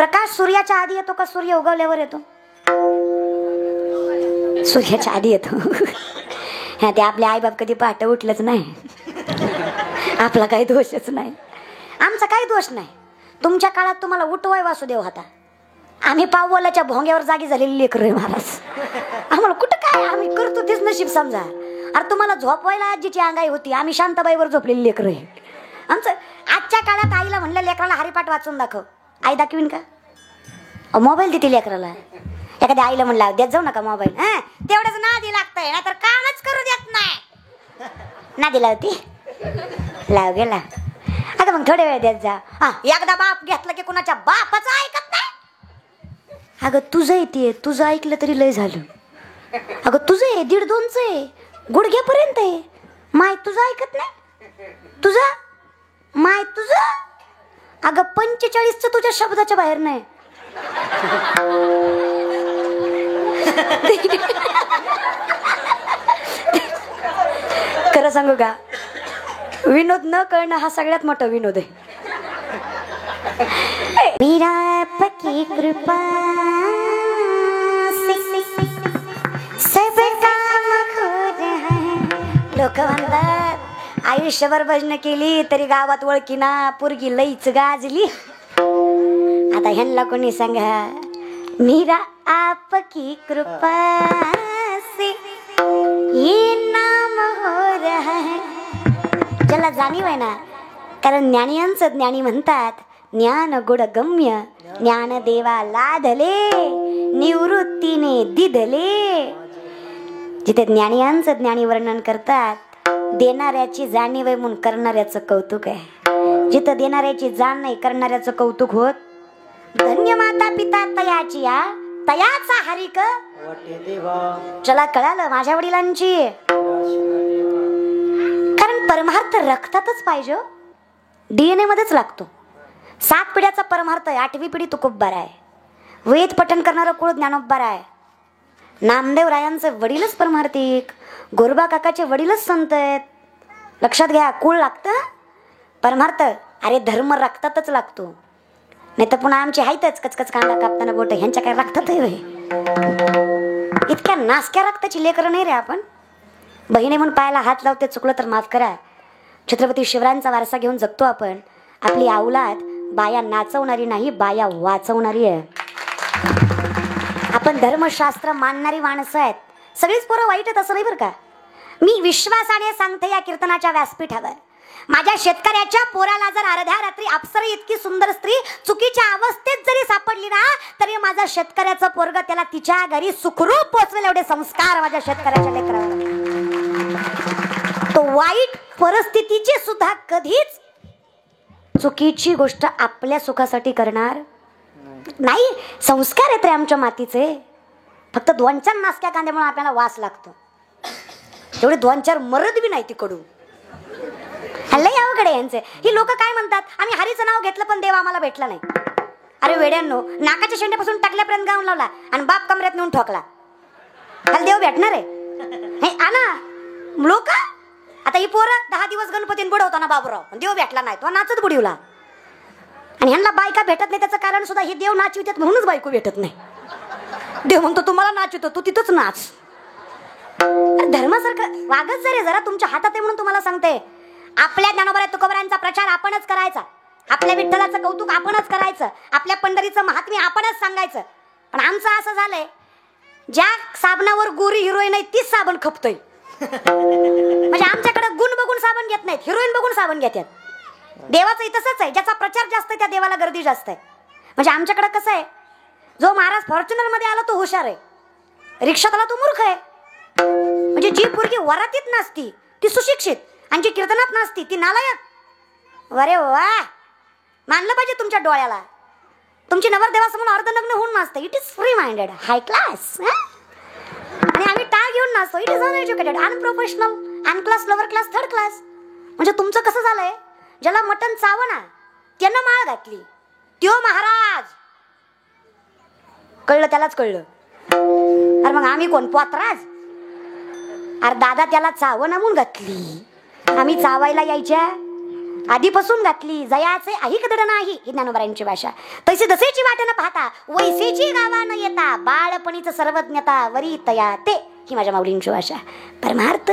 प्रकाश सूर्याच्या आधी येतो का सूर्य उगवल्यावर येतो? सूर्याच्या आधी येतो. ते आपले आईबाप कधी पहाटे उठलंच नाही. आपला काही दोषच नाही, आमचा काही दोष नाही. तुमच्या काळात तुम्हाला उठवाय वासुदेव होता. आम्ही पावलाच्या भोंग्यावर जागी झालेली लेकरं महाराज. आम्हाला कुठं काय, आम्ही करतो तेच नशीब समजा. अरे तुम्हाला झोपवायला आजीची अंगाई होती, आम्ही शांताबाईवर झोपलेली लेकरं आहे. आमचं आजच्या काळात आईला म्हणलं लेकराला हरिपाठ वाचून दाखव, आई दाखवीन का? मोबाईल देते लेकराला. एखाद्या आईला म्हणला देत जाऊ नका मोबाईल, हा तेवढंच नादी लागतंय, नाहीतर कामच करू देत नाही. नादी लावती लाव गेला. अगं मग थोडे वेळ देत जा. एकदा बाप घेतलं की कुणाच्या बापाचं ऐकत नाही. अगं तुझं येते, तुझं ऐकलं तरी लय झालं. अगं तुझं आहे 1.5-2च आहे, गुडघ्यापर्यंत आहे. माय तुझं ऐकत नाही, तुझं माय तुझं. अगं 45च तुझ्या शब्दाच्या बाहेर नाही. खरं सांगू का, विनोद न कळणं हा सगळ्यात मोठा विनोद आहे. मीरा पकी कृपा सब काम हो रहा है. लोक म्हणतात आयुष्यभर भजन केली तरी गावात ओळखीना पोरगी लईच गाजली. आता ह्यांना कोणी सांगा, मीरा आपकी कृपा से ये नाम हो रहा है. ज्याला जाणीव आहे ना, कारण ज्ञानियांचं ज्ञानी म्हणतात ज्ञान गुडगम्य, ज्ञान देवा लाधले निवृत्तीने दिधले. जिथे ज्ञानियांचं ज्ञानी वर्णन करतात, देणाऱ्याची जाणीव आहे म्हणून करणाऱ्याचं कौतुक आहे. जिथं देणाऱ्याची जाण नाही, करणाऱ्याचं कौतुक होत. धन्य माता पिता तयाची या तयाचा हरिक. चला कळालं माझ्या वडिलांची. कारण परमार्थ रक्तातच पाहिजे, DNA मध्येच लागतो. 7 पिढ्याचा परमार्थ आहे. 8वी पिढी तुकोबबार आहे. वेद पठण करणारं कुळ ज्ञानोबबार आहे. नामदेव रायांचं वडीलच परमार्थिक, गोरबा काकाचे वडीलच संत आहेत. लक्षात घ्या, कुळ लागतं, परमार्थ. अरे धर्म रक्तातच लागतो. नाही तर पुन्हा आमची हायतच कचकच कांदा कापताना बोट, ह्यांच्या काय रक्तात आहे. इतक्या नासक्या रक्ताची लेकरं नाही रे आपण. बहिणी म्हणून पायाला हात लावते, चुकलं तर माफ करा. छत्रपती शिवरायांचा वारसा घेऊन जगतो आपण. आपली औलाद बाया नाचवणारी नाही, बाया वाचवणारी आहे. आपण धर्मशास्त्र मानणारी माणसं आहेत. सगळीच पोरं वाईट आहेत असं नाही बरं का. मी विश्वासाने सांगते या कीर्तनाच्या व्यासपीठावर, माझ्या शेतकऱ्याच्या पोराला जर अर्ध्या रात्री अप्सरी इतकी सुंदर स्त्री चुकीच्या अवस्थेत जरी सापडली ना, तरी माझा शेतकऱ्याचं पोरग त्याला तिच्या घरी सुखरूप पोहोचवेल एवढे संस्कार माझ्या शेतकऱ्याच्या लेकराला. तो वाईट परिस्थितीची सुद्धा कधीच चुकीची गोष्ट आपल्या सुखासाठी करणार नाही. संस्कार आहेत रे आमच्या मातीचे. फक्त 2-4 नासक्या कांद्यामुळे आपल्याला वास लागतो. तेवढे 2-4 मरद बी नाही तिकडून. लय अवघड आहे यांचे. ही लोक काय म्हणतात, आम्ही हरीचं नाव घेतलं पण देव आम्हाला भेटला नाही. अरे वेड्यांनो, नाकाच्या शेंड्यापासून टाकल्यापर्यंत गाऊन लावला आणि बाप कमऱ्यात नेऊन ठोकला, त्याला देव भेटणार आहे? आना लोक. आता ही पोरं 10 दिवस गणपतीने बुडवताना बाबूराव, देव भेटला नाही, तो नाचत बुडवला. आणि ह्यांना बायका भेटत नाही त्याचं कारण सुद्धा हे देव नाचवितात म्हणूनच बायको भेटत नाही. देव म्हणतो तुम्हाला नाचवितो, तू तिथंच नाच. धर्मासारखं वागत जरे जरा, तुमच्या हातात आहे म्हणून तुम्हाला सांगते. आपल्या ज्ञानोबा तुकोबरांचा प्रचार आपणच करायचा, आपल्या विठ्ठलाचं कौतुक आपणच करायचं, आपल्या पंढरीचं महात्म्य आपणच सांगायचं. पण आमचं असं झालंय, ज्या साबणावर गोरी हिरोईन आहे तीच साबण खपतोय. म्हणजे आमच्याकडे गुण बघून साबण घेत नाहीत, हिरोईन बघून साबण घेतात. देवाचं तसंच आहे, ज्याचा प्रचार जास्त आहे त्या देवाला गर्दी जास्त आहे. म्हणजे आमच्याकडे कसं आहे, जो महाराज फॉर्च्युनर मध्ये आला तो हुशार आहे, रिक्षात आला तो मूर्ख आहे. म्हणजे जी पोरगी वरातीत नसती ती सुशिक्षित, आणि जी कीर्तनात नसती ती नालायक. अरे वा, मानलं पाहिजे तुमच्या डोळ्याला. तुमची नवरदेवासमोर अर्धनग्न होऊन नाचते, it is free minded, high class. आणि आम्ही टाळ घेऊन नाचतो, it is uneducated, unprofessional, unclass, lower class, third class. म्हणजे तुमचं कसं झालंय, ज्याला मटण चावना त्यानं माळ घातली त्यो महाराज. कळलं त्यालाच कळलं. अरे मग आम्ही कोण पोतराज? अरे दादा त्याला चावना म्हणून घातली, आम्ही चावायला यायच्या. आधीपासून घातली जयाचे ऐक दड नाही, ही ज्ञानोबरायांची भाषा. तैसे जसेची वाट न पाहता वैसेची गावा न येता, बाळपणीच सर्वज्ञता वरी तया ते, ही माझ्या माऊलींची भाषा. परमार्थ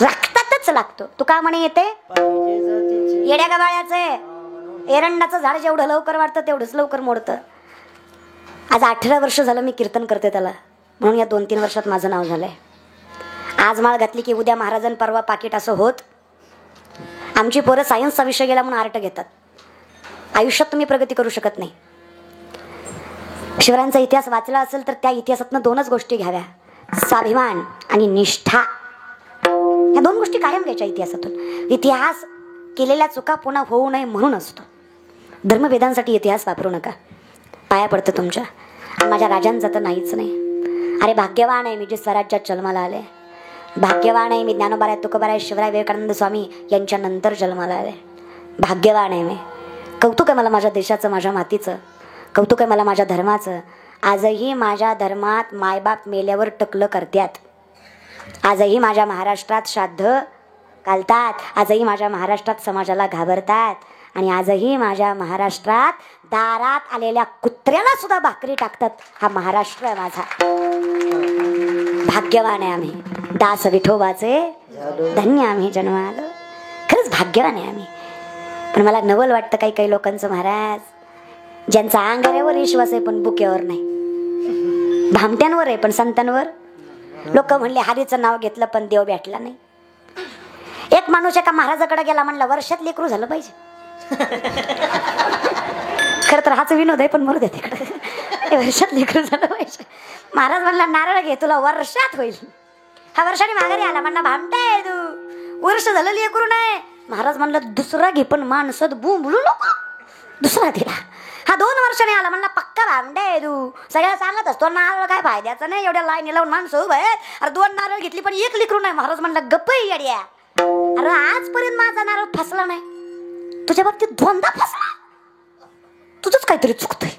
रक्तातच लागतो. तुका म्हणे येते येड्या गबाळ्याचे एरंडाचं झाड जेवढं लवकर वाढतं तेवढंच लवकर मोडतं. आज 18 वर्ष झालं मी कीर्तन करते त्याला, म्हणून या 2-3 वर्षात माझं नाव झालंय. आज माळ घातली की उद्या महाराजां परवा पाकिट असं होत. आमची पोरं सायन्सचा विषय गेला म्हणून आर्ट घेतात. आयुष्यात तुम्ही प्रगती करू शकत नाही. शिवरायांचा इतिहास वाचला असेल तर त्या इतिहासातनं 2च गोष्टी घ्याव्या, स्वाभिमान आणि निष्ठा. या 2 गोष्टी कायम घ्यायच्या इतिहासातून. इतिहास केलेल्या चुका पुन्हा होऊ नये म्हणून असतो. धर्मभेदांसाठी इतिहास वापरू नका. पाया पडतं तुमच्या. माझ्या राजांचा तर नाहीच नाही. अरे भाग्यवान आहे मी जे स्वराज्यात जन्माला आले. भाग्यवान आहे मी ज्ञानोबा तुकोबा शिवराय विवेकानंद स्वामी यांच्या नंतर जन्माला आले. भाग्यवान आहे मी. कौतुक आहे मला माझ्या देशाचं, माझ्या मातीचं. कौतुक आहे मला माझ्या धर्माचं. आजही माझ्या धर्मात मायबाप मेल्यावर टकलं करतात. आजही माझ्या महाराष्ट्रात श्राद्ध घालतात. आजही माझ्या महाराष्ट्रात समाजाला घाबरतात. आणि आजही माझ्या महाराष्ट्रात दारात आलेल्या कुत्र्याला सुद्धा भाकरी टाकतात. हा महाराष्ट्र आहे माझा. भाग्यवान आहे आम्ही. दास विठोबाचे धन्य आम्ही जन्मालो. खरंच भाग्यवान आहे आम्ही. पण मला नवल वाटतं काही काही लोकांचं, महाराज ज्यांचा अंगाऱ्यावर विश्वास आहे पण बुक्यावर नाही, भामट्यांवर आहे पण संतांवर. लोक म्हणले हरीचं नाव घेतलं पण देव भेटला नाही. एक माणूस एका महाराजाकडे गेला, म्हणला वर्षात लेकरू झालं पाहिजे. खर तर हाच विनोद आहे पण मरू दे तिकडे. वर्षात लेकरू झालं पाहिजे. महाराज म्हणला नारळ घे तुला वर्षात होईल. हा वर्षाने माघारी आला, म्हणला भामटाय तू, वर्ष झालं लेकरू नाही. महाराज म्हणला दुसरा घे पण माणसात बोलू नको. दुसरा दिला. हा 2 वर्षाने आला, म्हणला पक्का भामटाय तू, सगळ्या सांगत असतो नारळ काय फायद्याचं नाही, एवढ्या लाईनी लावून माणसं उभं आहेत. अरे 2 नारळ घेतली पण 1 लेकरू नाही. महाराज म्हणला गप्प येड्या, अरे आजपर्यंत माझा नारळ फसला नाही, तुझ्या बाबतीत 2दा फसला. तुझंच काहीतरी चुकतंय.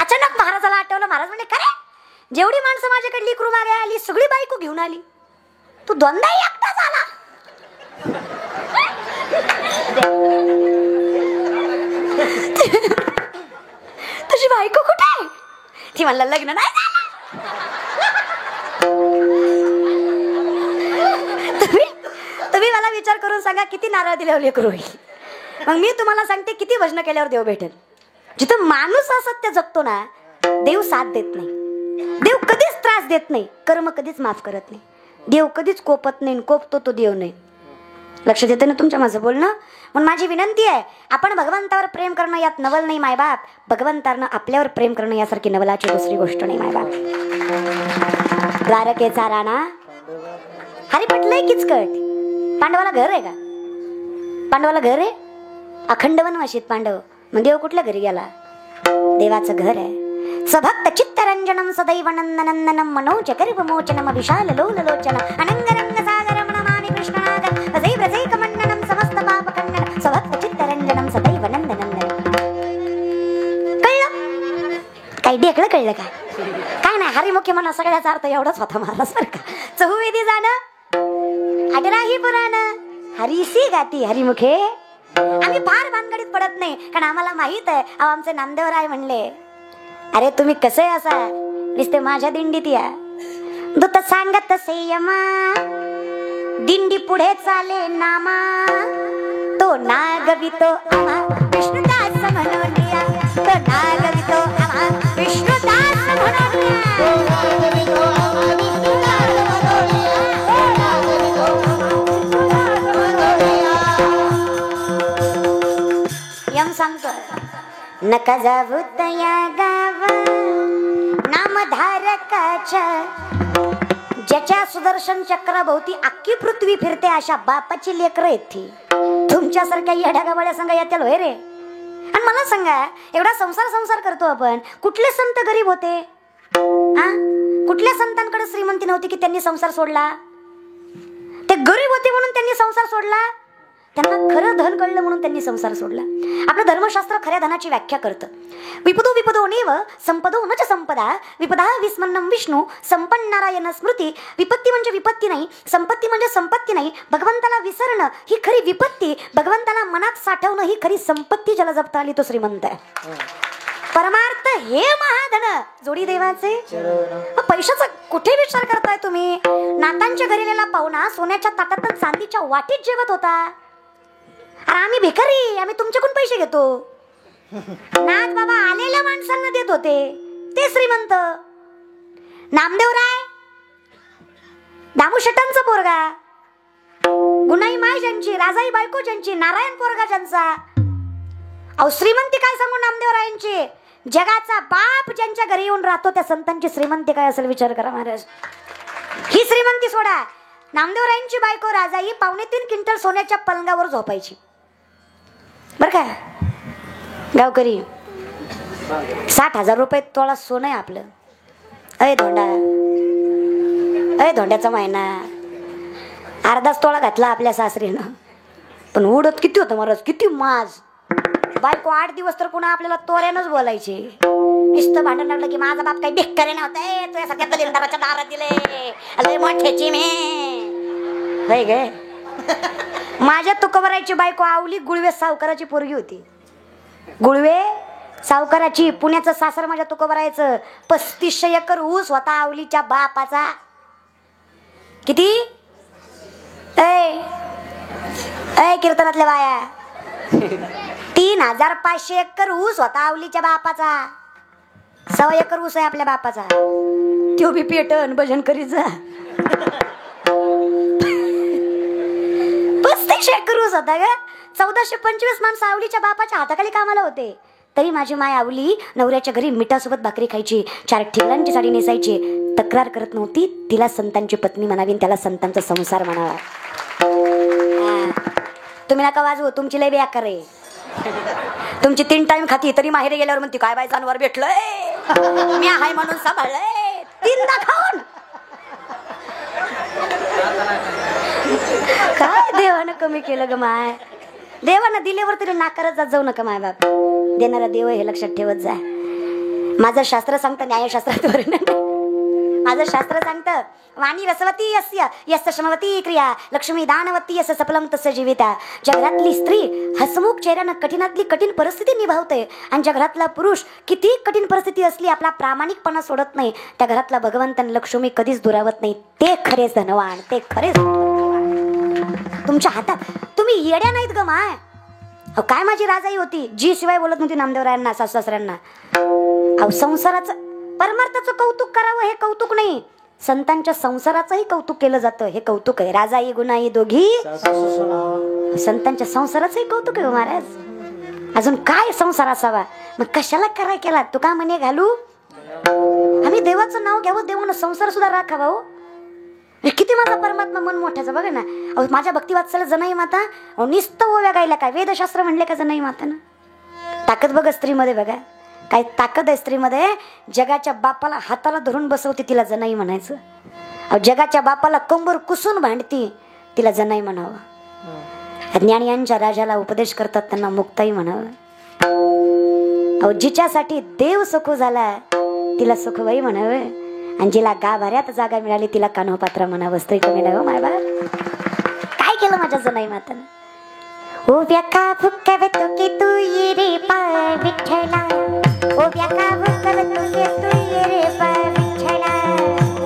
अचानक महाराजाला आठवलं. महाराज म्हणले काय जेवढी माणसं माझ्याकडे लेकरू मागे आली सगळी बायको घेऊन आली, तू 2दा एकटाच आला. तुझी बायको कुठे आहे? ती म्हणला लग्न नाही झालं. तुम्ही मला विचार करून सांगा किती नारळ दिल्यावर लेकरू होईल. मग मी तुम्हाला सांगते किती भजन केल्यावर देव भेटेल. जिथं माणूस असत्य जगतो ना, देव साथ देत नाही. देव कधीच त्रास देत नाही. कर्म कधीच माफ करत नाही. देव कधीच कोपत नाही. कोपतो तो देव नाही. लक्षात येतं ना तुमच्या माझं बोलणं. म्हणून माझी विनंती आहे, आपण भगवंतावर प्रेम करणं यात नवल नाही मायबाप. भगवंतानं आपल्यावर प्रेम करणं यासारखी नवलाची दुसरी गोष्ट नाही मायबाप. द्वारकेचा राणा हरिपट लय किचकट. पांडवाला घर आहे का? पांडवाला घर आहे? अखंड वनवासीत पांडव. मग देव कुठल्या घरी गेला? देवाचं घर आहे. सभक्त चित्तरंजनम सदैव नंदनंदनम मनोज कर्ममोचनम विशाल लोललोचन अनंगरंग सागरम नमामि कृष्णनाथं व्रजै व्रजै कमंडनं समस्त पापखंडनं सभक्त चित्तरंजनम सदैव नंदनंदनम. कळलं? काही ढेकळं कळलं का? काय नाही, हरिमुखी म्हणा सगळ्याचा अर्थ एवढाच होता महाराज बरं का. चहुविधी जाणं अडराही पुराण हरिसी गाती हरिमुखे. आम्ही फार भानगडीत पडत नाही, कारण आम्हाला माहित आहे. आमचे नामदेवराय म्हणले, अरे तुम्ही कसे असा नुसते माझ्या दिंडीत या. दूत सांगत संयमा दिंडी पुढे चाले नामा. तो नागवितो आम्हा विष्णुदास म्हणून या. तो नागवितो आम्हा विष्णुदास म्हणून यम सांगतो नका जाऊ तया गावा नामधारकाच्या. ज्याच्या सुदर्शन चक्राभोवती अख्खी पृथ्वी फिरते अशा बापाची लेकरं आहेत ती. तुमच्यासारख्या येड्या गबाड्या सांगा येतील होय रे. आणि मला सांगा, एवढा संसार करतो आपण, कुठले संत गरीब होते? हा, कुठल्या संतांकडे श्रीमंती नव्हती की त्यांनी संसार सोडला? ते गरीब होते म्हणून त्यांनी संसार सोडला? त्यांना खरं धन कळलं म्हणून त्यांनी संसार सोडला. आपलं धर्मशास्त्र खऱ्या धनाची व्याख्या करतं. विपदो विपदो नेव संपदो न च संपदा विपदा विस्मन्नम विष्णू संपन्नारायण स्मृती. विपत्ती म्हणजे विपत्ती नाही, संपत्ती म्हणजे संपत्ती नाही. भगवंताला विसरणं ही खरी विपत्ती, भगवंताला मनात साठवणं ही खरी संपत्ती. ज्याला जपता आली तो श्रीमंत आहे. परमार्थ हे महाधन जोडी देवाचे. पैशाचा कुठे विचार करताय तुम्ही? नातांच्या घरीलेला पाहुणा सोन्याच्या ताटात चांदीच्या वाटीत जेवत होता. अरे आम्ही भिकारी, आम्ही तुमच्याकडून पैसे घेतो. नाथ बाबा आलेल्या माणसांना देत होते, ते श्रीमंत. नामदेवराय दामू शेटांचा पोरगा, गुणाई माय ज्यांची, राजाई बायको ज्यांची, नारायण पोरगा ज्यांचा. अहो श्रीमंती काय सांगू नामदेवरायांची. जगाचा बाप ज्यांच्या घरी येऊन राहतो त्या संतांची श्रीमंती काय असेल विचार करा महाराज. ही श्रीमंती सोडा. नामदेवरायांची बायको राजाई 3.5 क्विंटल सोन्याच्या पलंगावर झोपायची बर का. गावकरी 60,000 रुपये तोळा सोनं आहे आपलं. अय धोंडा, अय धोंड्याचा महिना अर्धाच तोळा घातला आपल्या सासरीनं. पण उडत किती होतं महाराज, किती माज. बायको 8 दिवस तर पुन्हा आपल्याला तोऱ्यानंच बोलायचे. नुसतं भांडण लागलं की माझा बाप काही बेकार नव्हता, तुझ्या सगळ्या दलिंदराच्या दारात दिले, अरे मोठ्याची मे गे. माझ्या तुकोबरायची बायको आवली गुळवे सावकाराची पोरगी होती. गुळवे सावकाराची, पुण्याचं सासर माझ्या तुकोबरायचं. 3500 एकर ऊस होता आवलीच्या बापाचा. किती? ऐ कीर्तनातल्या बाया 3500 एकर ऊस होता आवलीच्या बापाचा. 100 एकर ऊस आहे आपल्या बापाचा. तो बी पेटन भजन करीत जा. 3500 एकर ऊस होता ग. 1425 माणसं आवलीच्या बापाच्या हाताखाली कामाला होते. तरी माझी माय आवली नवऱ्याच्या घरी मिठासोबत भाकरी खायची, 4 ठिगळांची साडी नेसायची. तक्रार करत नव्हती. तिला संतांची पत्नी म्हणावी, त्याला संतांचा संसार म्हणावा. तुम्ही नका वाजवू, तुमची लय बेकार आहे. तुमची 3 टाइम खाती तरी माहेरी गेल्यावर म्हणती काय बाय जानवर भेटलंय, मी आहे म्हणून सांभाळलंय. 3दा खाऊन काय देवानं कमी केलं ग माय. देवानं दिल्यावर तरी नाकारत जात जाऊ नका माय बाप. देणारा देव हे लक्षात ठेवत जा. माझं शास्त्र सांगतं, न्यायशास्त्रात माझं शास्त्र सांगतं, वाणी रसवती यस्य यस्य श्रमवती क्रिया लक्ष्मी दानवती यस्य सफलम तस्य जीविता. ज्या घरातली स्त्री हसमुख चेहऱ्यानं कठीणातली कठीण परिस्थिती निभावते आणि ज्या घरातला पुरुष किती कठीण परिस्थिती असली आपला प्रामाणिकपणा सोडत नाही, त्या घरातला भगवंत लक्ष्मी कधीच दुरावत नाही. ते खरेच धनवान, ते खरेच तुमच्या हातात. तुम्ही येड्या नाहीत ग माय. काय माझी राजाई होती जी शिवाय बोलत नव्हती नामदेवरायांना, सासऱ्यांना. अहो संसाराचं परमार्थाचं कौतुक करावं हे कौतुक नाही, संतांच्या संसाराचंही कौतुक केलं जातं हे कौतुक आहे. राजाई गुणाई दोघी संतांच्या संसाराचंही कौतुक आहे महाराज. अजून काय संसार असावा. मग कशाला कराय केला तू का म्हणे घालू. आम्ही देवाचं नाव घ्यावं, देवानं संसार सुद्धा राखावा. हो किती माझा परमात्मा मन मोठ्याचं बघा ना. अहो माझ्या भक्तिवात्सल जनाई माता निस्त ओव्या गायला काय वेदशास्त्र म्हणले का जनाई माताना. ताकद बघा स्त्रीमध्ये, बघा काय ताकद आहे स्त्रीमध्ये. जगाच्या बापाला हाताला धरून बसवते तिला जनाई म्हणायचं. अहो जगाच्या बापाला कंबर कुसून भांडती तिला जनाई म्हणावं. ज्ञानियांच्या राजाला उपदेश करतात त्यांना मुक्ताई म्हणावं. अहो जिच्यासाठी देव सुखू झाला तिला सुखबाई म्हणावं. आणि जिला गाभाऱ्यात जागा मिळाली तिला कान्होपात्र म्हणावं. स्त्री कमी नाही हो मायबा. काय केलं माझ्या जनाई मातानं. उभ्या का भुक्कावे तो की तू ये रे पाय विठ्ठला. उभ्या का भुक्कावे तो की तू ये रे पाय विठ्ठला.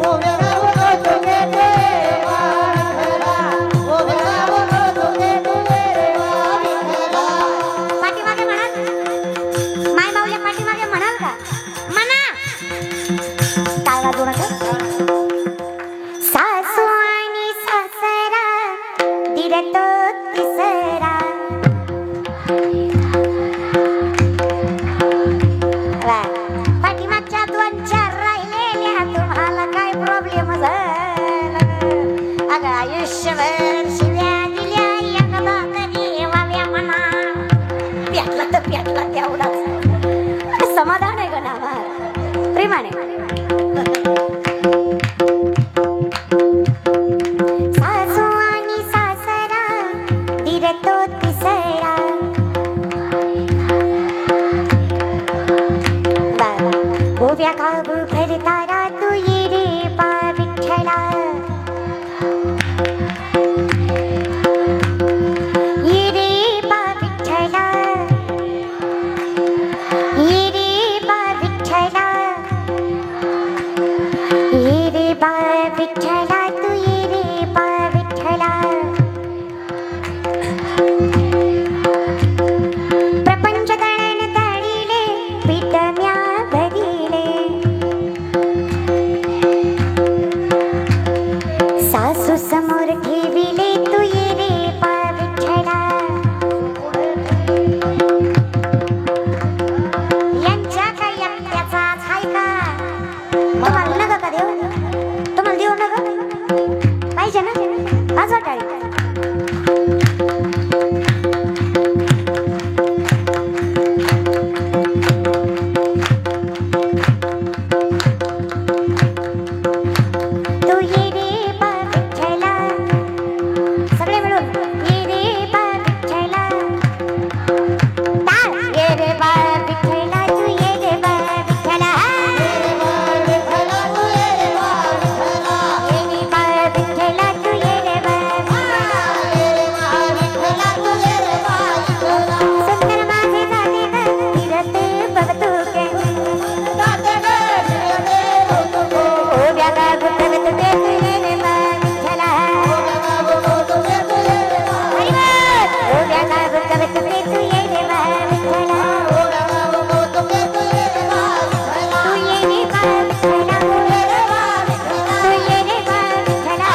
उभ्या का भुक्कावे तो की तू ये रे पाय विठ्ठला. उभ्या का भुक्कावे तो की तू ये रे पाय विठ्ठला. पाठीमागे म्हणाल माय माऊल्या, पाठीमागे म्हणाल का म्हणा. काय वाजवू नका. सासू आणि सासरा दिरतो तिसरा. उभ्या काबू करताना तू ये रे बा विठ्ठला, ये रे बा विठ्ठला, ये रे बा विठ्ठला, ये रे बा विठ्ठला, तू ये रे बा विठ्ठला. प्रपंच तळण तळिले पिटम्या भरिले, सासू समोर ठेविले तू ये रे बा विठ्ठला. यांच्या काही एकट्याचा हाय का? तुम्हाला नका का देऊ? तुम्हाला देऊ नका पाहिजे ना? आज वाटाळी तू ये रे बा विठ्ठला, सगळे मिळून ये रे बा विठ्ठला. टाळ ये रे बा विठ्ठला, तू ये रे बा विठ्ठला, ये रे बा विठ्ठला, तू ये रे बा विठ्ठला, ये रे बा विठ्ठला, तू ये रे बा विठ्ठला, ये रे बा विठ्ठला, तू ये रे बा विठ्ठला. सुंदर माझे जाते ग फिरते बघतुके, जाते ग फिरते बघतुके, उभ्या गाव प्रवतुके तू ये रे बा विठ्ठला, उभ्या गाव प्रवतुके तू ये रे बा विठ्ठला, तू ये रे बा विठ्ठला, तू ये रे बा विठ्ठला, ये रे बा विठ्ठला, तू ये रे बा विठ्ठला,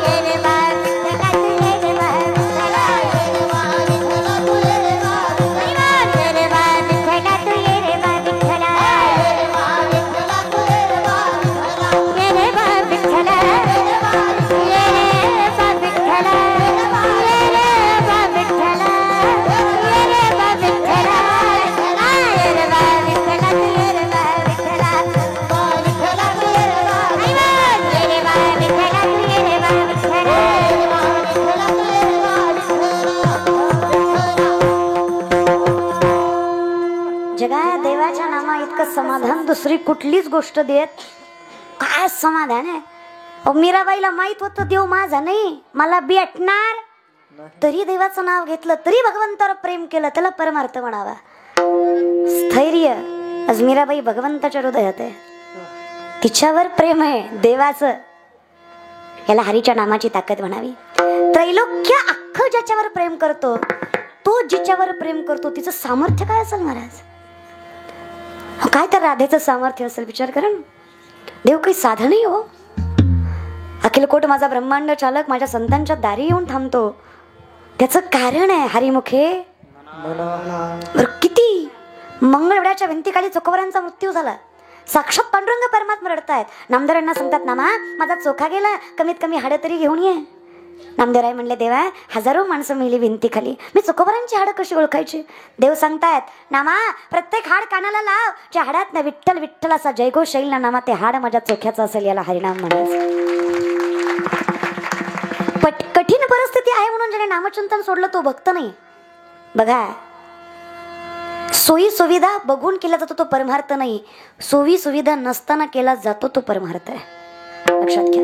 ये रे बा विठ्ठला, तू ये रे बा विठ्ठला, ये रे बा विठ्ठला, तू ये रे बा विठ्ठला, ये रे बा विठ्ठला, ये रे बा विठ्ठला, ये रे बा विठ्ठला, ये रे बा विठ्ठला, ये रे बा विठ्ठला, तू ये रे बा विठ्ठला, ये रे बा विठ्ठला, तू ये रे बा विठ्ठला. जगात देवाच्या नामा इतकं समाधान दुसरी कुठलीच गोष्ट देत काय समाधान आहे. अहो मीराबाईला माहित होतं देव माझा नाही, मला भेटणार, तरी देवाचं नाव घेतलं, तरी भगवंतावर प्रेम केलं, त्याला परमार्थ म्हणावा. स्थैर्य आज मीराबाई भगवंताच्या हृदयात आहे, तिच्यावर प्रेम आहे देवाचं, याला हरीच्या नामाची ताकद म्हणावी. त्रैलोक्य अख्खं ज्याच्यावर प्रेम करतो, तो जिच्यावर प्रेम करतो, तिचं सामर्थ्य काय असेल महाराज? काय तर राधेचं सामर्थ्य असेल, विचार करा ना. देव काही साधं नाही हो. अखिलकोट माझा ब्रह्मांड चालक माझ्या संतांच्या दारी येऊन थांबतो, त्याचं कारण आहे हरिमुखे. किती मंगळवेळाच्या भिंतीखाली चोखवरांचा मृत्यू झाला, साक्षात पांडुरंग परमात्मा रडतायत. नामदेवरांना सांगतात, नामा माझा चोखा गेला, कमीत कमी हाडं तरी घेऊन ये. नामदेवराय म्हणले, देवा हजारो माणसं मेली भिंतीखाली, मी चोखोबरांची हाडं कशी ओळखायची? देव सांगतायत, नामा प्रत्येक हाड कानाला लाव, ज्या हाडात ना विठ्ठल विठ्ठल असा जयघोष येईल ना, नामा ते हाड माझ्या चोख्याचं असेल, याला हरिनाम म्हणायचं. कठीण परिस्थिती आहे म्हणून ज्याने नामचिंतन सोडलं तो भक्त नाही. बघा, सोयी सुविधा बघून केला जातो तो परमार्थ नाही, सोयी सुविधा नसताना केला जातो तो परमार्थ आहे. लक्षात घ्या.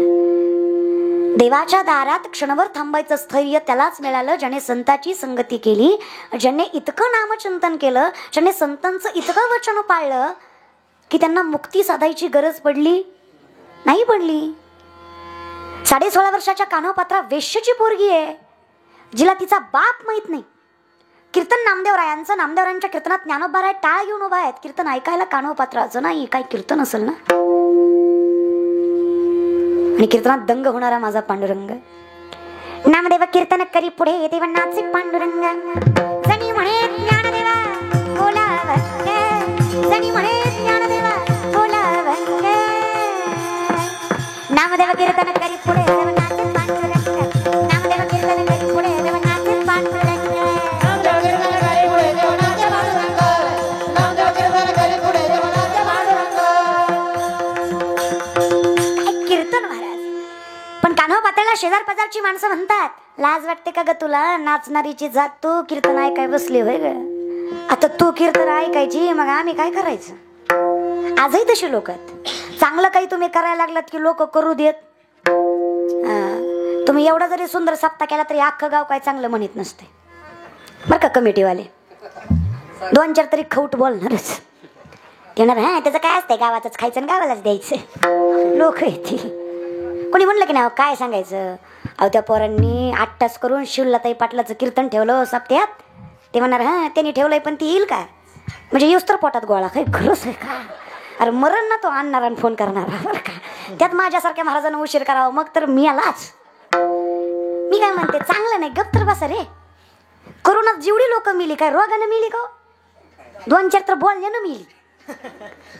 देवाच्या दारात क्षणभर थांबायचं स्थैर्य त्यालाच मिळालं ज्याने संताची संगती केली, ज्याने इतकं नामचिंतन केलं, ज्याने संतांचं इतकं वचन पाळलं की त्यांना मुक्ती साधायची गरज पडली नाही पडली. 16.5 वर्षाच्या कान्होपात्रा वेश्येची पोरगी आहे, जिला तिचा बाप माहित नाही. कीर्तन नामदेवरायांचं, नामदेवरायांच्या कीर्तनात ज्ञानोबाराय टाळ घेऊन उभा आहेत, कीर्तन ऐकायला कान्होपात्राचं नाही, काय कीर्तन असेल ना. आणि कीर्तनात दंग होणारा माझा पांडुरंग. नामदेव कीर्तन करी पुढे देवनाचे पांडुरंग, जणी म्हणे ज्ञानदेवा बोलावंग, जणी म्हणे ज्ञानदेवा बोलावंग. नामदेव कीर्तन करी पुढे देवनाचे पांडुरंग, नामदेव कीर्तन करी पुढे देवनाचे पांडुरंग, नामदेव कीर्तन करी पुढे देवनाचे पांडुरंग, नामदेव कीर्तन करी पुढे देवनाचे पांडुरंग. काय कीर्तन महाराज. पण कान्होपात्राला शेजार पाजारची माणसं म्हणतात, लाज वाटते का ग तुला, नाचणारीची जात तू कीर्तन ऐकाय बसली होय ग. आता तू कीर्तन ऐकायची, मग आम्ही काय करायचं? आजही तशी लोक आहेत. चांगलं काही तुम्ही करायला लागलात की लोक करू देत. तुम्ही एवढा जरी सुंदर सप्ताह केला तरी अख्खं गाव काय चांगलं म्हणत नसते बरं का. कमिटीवाले 2-4 तरी खौट बोलणारच. येणार हा त्याचं काय असतंय, गावातच खायचं आणि गावालाच द्यायचं. लोक येतील. कोणी म्हणलं की नाही काय सांगायचं, अहो त्या पोरांनी 8 तास करून शिवलाताई पाटलाचं कीर्तन ठेवलं सप्त्यात. ते म्हणणार हा त्यांनी ठेवलंय पण ती येईल का, म्हणजे येऊस तर पोटात गोळा. काही खरंच आहे का. अरे मरण ना तो आणणार आणि फोन करणार बरं का. त्यात माझ्यासारख्या महाराजांना उशीर करावा मग तर मी आलाच. मी काय म्हणते चांगलं नाही गप्प तर बसा रे. करोनात जेवढी लोक मिली काय रोगानं मिली का. 2-4 तर बोलल्यानं मिली.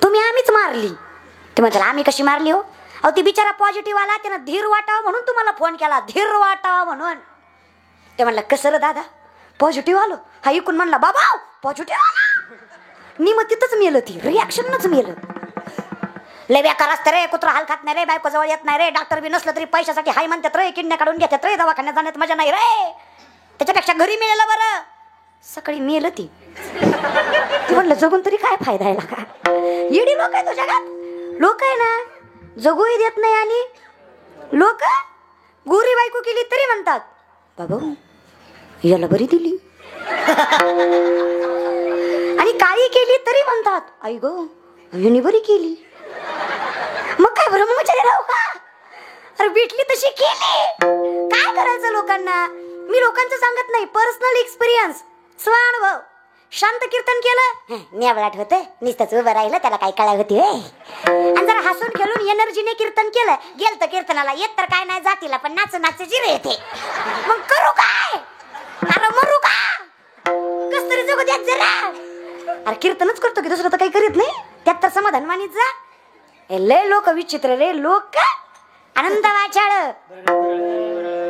तुम्ही आम्हीच मारली. ते म्हणतात आम्ही कशी मारली हो. अहो ती बिचारा पॉझिटिव्ह आला त्यानं धीर वाटावा म्हणून तुम्हाला फोन केला. धीर वाटावा म्हणून. ते म्हणलं कसं रे दादा पॉझिटिव्ह आलो. हा ऐकून म्हणला बाबा पॉझिटिव्ह आला. मी मग तिथंच मेलं. ती रिॲक्शनच मेलं. लय बेकार असतं रे. कुत्रा हाल खात नाही रे. बायको जवळ येत नाही रे. डॉक्टर बी नसलं तरी पैशासाठी हाय म्हणतात रे. किडण्या काढून घेतात रे. दवाखान्यात जाण्यात मजा नाही रे. त्याच्यापेक्षा घरी मिळालं बरं. सकाळी मेलं ती. म्हटलं जगून तरी काय फायदा आहे का. येडी लोक आहे तुझ्या जगात. लोक आहे ना जगूही देत नाही आणि लोक गोरी बायको केली तरी म्हणतात बाबा याला बरी दिली. आणि काळी केली तरी म्हणतात आई गो यांनी बरी केली. मग काय ब्रह्मचारी राहू का. अरे भेटली तशी केली. काय करायचं लोकांना. मी लोकांचं सांगत नाही. पर्सनल एक्सपिरियन्स स्वानुभव. शांत कीर्तन केलं नेवळाट होतं नुसतंच उभं राहिलं त्याला काय कळा होती. आणि जरा हसून खेळून एनर्जीने कीर्तन केलं गेलं तर कीर्तनाला येत तर काय नाही जातीला पण नाच जिरे येते. मग करू काय. अरे मरू का कस तरी जगू द्यात जरा. अरे कीर्तनच करतो की दुसरं तर काही करीत नाही. त्यात तर समाधान मानित जा. लय लोक विचित्र रे. लोक आनंद वाचाळ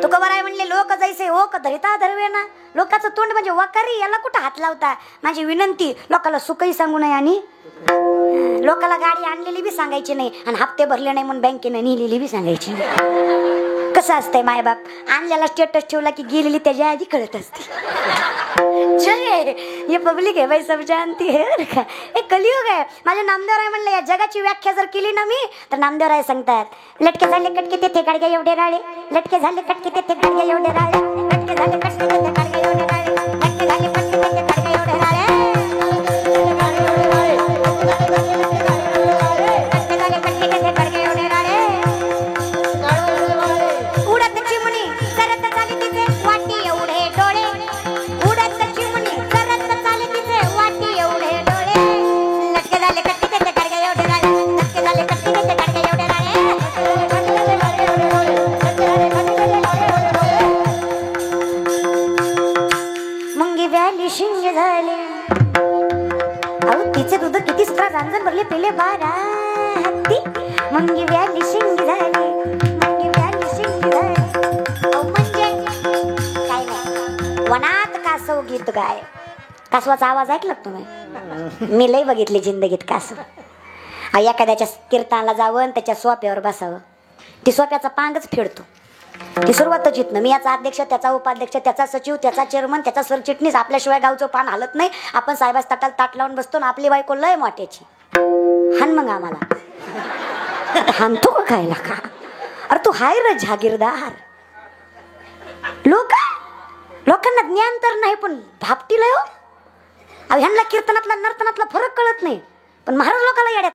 तुकोबा राय म्हणले लोक जैसे ओक धरिता धरवेना. लोकांचं तोंड म्हणजे वकारी याला कुठं हात लावता. माझी विनंती लोकाला सुखही सांगू नये आणि लोकाला गाडी आणलेली बी सांगायची नाही आणि हप्ते भरले नाही म्हणून बँकेने नेलेली बी सांगायची नाही. कसं असतंय मायबाप आणलेला स्टेटस ठेवला की गेलेली त्याच्या आधी कळत असते. हे पब्लिक आहे बाई सब जानती है. हे कलियुग आहे. माझ्या नामदेवराय म्हणलं या जगाची व्याख्या जर केली ना मी तर नामदेवराय सांगतात लटके झाले कटके तेथे गाडगे एवढे राळे. लटके झाले कटके तेथे गाडगे एवढे राळे. लटके झाले कटके तेथे गाडगे एवढे राळे. लटके झाले कटके तेथे गाडगे एवढे राळे. भरले पेले बारा मंगी व्याली शिंग झाली. मंगी व्याली शिंग झाली. म्हणजे काय नाही वनात कासव गीत गाय. कासवाचा आवाज ऐकला तुम्ही. मी लय बघितली जिंदगीत कासव. एखाद्याच्या कीर्तनाला जावं त्याच्या सोप्यावर बसावं. ती सोप्याचा पांगच फेडतो. ती सुरुवातच येत ना. मी याचा अध्यक्ष त्याचा उपाध्यक्ष त्याचा सचिव त्याचा चेअरमन त्याचा सरचिटणीस. आपल्याशिवाय गावचं पान हालत नाही. आपण साहेबास ताटाला ताट लावून बसतो ना. आपली बायको लय मोठ्याची हान मग आम्हाला हानतो का खायला का. अरे तू हाय रे जागीरदार. लोकांना ज्ञान तर नाही पण भापटीला हो. ह्यांना कीर्तनातला नर्तनातला फरक कळत नाही पण महाराज लोकांना येड्यात